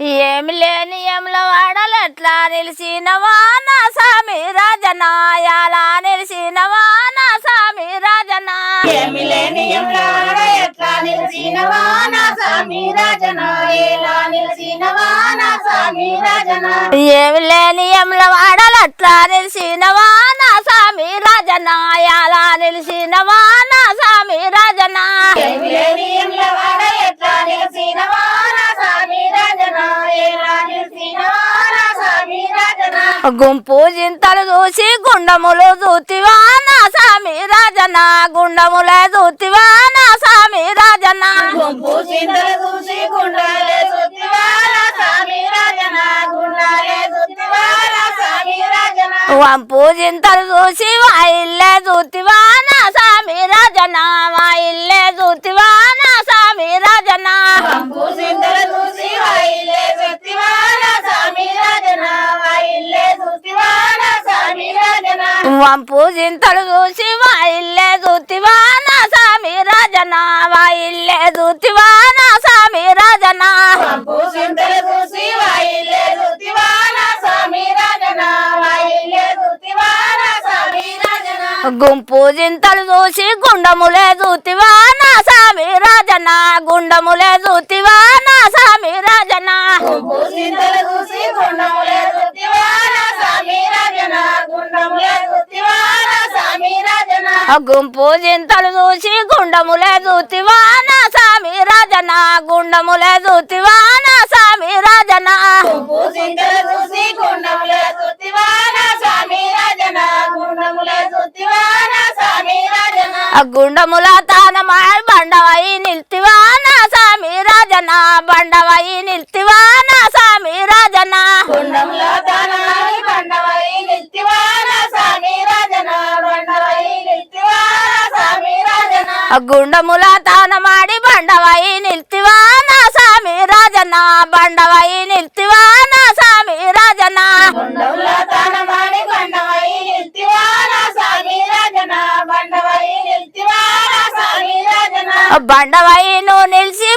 ఏమి లేని ఎముల వాడలెట్లా నిలిచినవా నా సామి రాజనా ఎలా నిలిచినవా నా సామి రాజనా ఏమి లేని ఎముల వాడలెట్లా నిలిచినవా నా సామి రాజనా ఎలా నిలిచినవా నా సామి రాజనా ఏమి లేని ఎముల వాడలెట్లా నిలిచినవా నా సామి రాజనా ఎలా నిలిచినవా నా సామి రాజనా ఏమి లేని ఎముల వాడలెట్లా నిలిచినవా నా సామి రాజనా ఎలా నిలిచినవా నా సామి రాజనా గుంపు జింతలు చూసి గుండములు చూతివా నా సామి రాజనా గుండములే చూతివా నా సామి రాజనా గుంపు చింతలు చూసి గుండాలే చూతివా నా సామి రాజనా గుండాలే చూతివా నా సామి రాజనా వంపు జింతలు చూసి వాయిల్లే చూతివా నా సామి రాజనా వాయిల్లే చూతివా నా సామి రాజనా గుంపు చింతలు చూసి వాయిల్లే చూతివా నా సామి రాజనా వాయిల్లే చూతివా నా సామి రాజనా వంపు జింతలు చూసి వాయిల్లే చూతివా నా సామి రాజనా వాయిల్లే చూతివా నా సామి రాజనా గుంపు చింతలు చూసి వాయిల్లే చూతివా నా సామి రాజనా వాయిల్లే చూతివా నా సామి రాజనా గుంపు జింతలు చూసి గుండములే చూతివా నా సామి రాజనా గుండములే చూతివా నా సామి రాజనా గుంపు చింతలు చూసి గుండములే చూతివా నా సామి రాజనా గుండములే చూతివా నా సామి రాజనా గుంపు జింతలు చూసి గుండములే చూతివా నా సామి రాజనా గుండములే చూతివా నా సామి రాజనా గుంపు చింతలు చూసి గుండములే చూతివా నా సామి రాజనా గుండములే చూతివా నా సామి రాజనా గుండముల తానమాయి బండవై నిల్తివా నా సామి రాజనా బండవై నిల్తివా నా సామి రాజనా గుండంలో తానమాయి బండవై నిల్తివా నా సామి రాజనా బండవై నిల్తివా నా సామి రాజనా గుండముల తానమాడి బండవై నిల్తివా నా సామి రాజనా బండవై నిల్తివా నా సామి రాజనా గుండంలో తానమాడి బండవై నిల్తివా నా సామి రాజనా బండవై నిల్తివా నా సామి రాజనా బండవై నువ్వు నిలిచి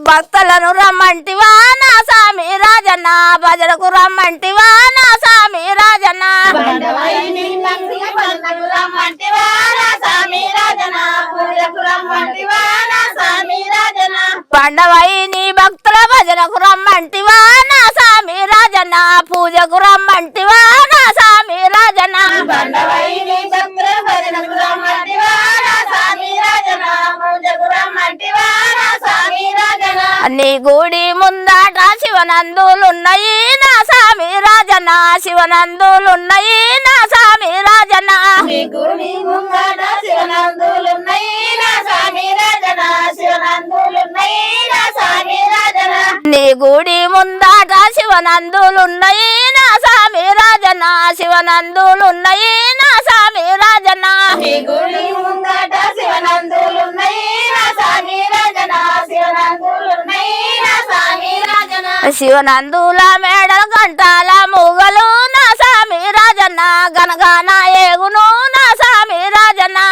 భక్తులను రమ్మంటివా నా సామి రాజనా భజనకు రమ్మంటివా నా సామి రాజనా బండవై నిన్నంటిగా పల్లకు రమ్మంటివా నా సామి రాజనా పూజకు రమ్మంటివా నా సామి రాజనా బండవై నీ భక్తుల భజనకు రమ్మంటివా నా సామి రాజనా పూజకు రమ్మంటివా నా సామి రాజనా బండవై నీ భక్తుల భజనకు రమ్మంటివా నా సామి రాజనా పూజకు రమ్మంటివా నా సామి రాజనా నీ గుడి ముందాట శివనందులున్నాయి నా సామి రాజనా శివనందులున్నాయి నా సామి రాజనా నీ గుడి ముంగట శివనందులున్నాయి నా సామి రాజనా శివనందులున్నాయి నా సామి రాజనా నీ గుడి ముందాట శివనందులున్నాయి నా సామి రాజనా శివనందులున్నాయి నా సామి రాజనా నీ గుడి ముంగట శివనందులున్నాయి నా సామి రాజనా శివనందులున్నాయి నా సామి రాజనా శివనందుల మేడల గంటాల మూగలు నా సామి రాజనా గనగాన ఏగును నా సామి రాజనా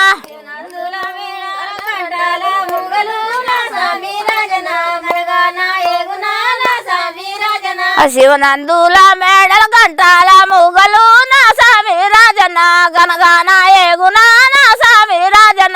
శివనందుల మేడల గంటాల మూగలు నా సామి రాజనా గనగాన ఏగునా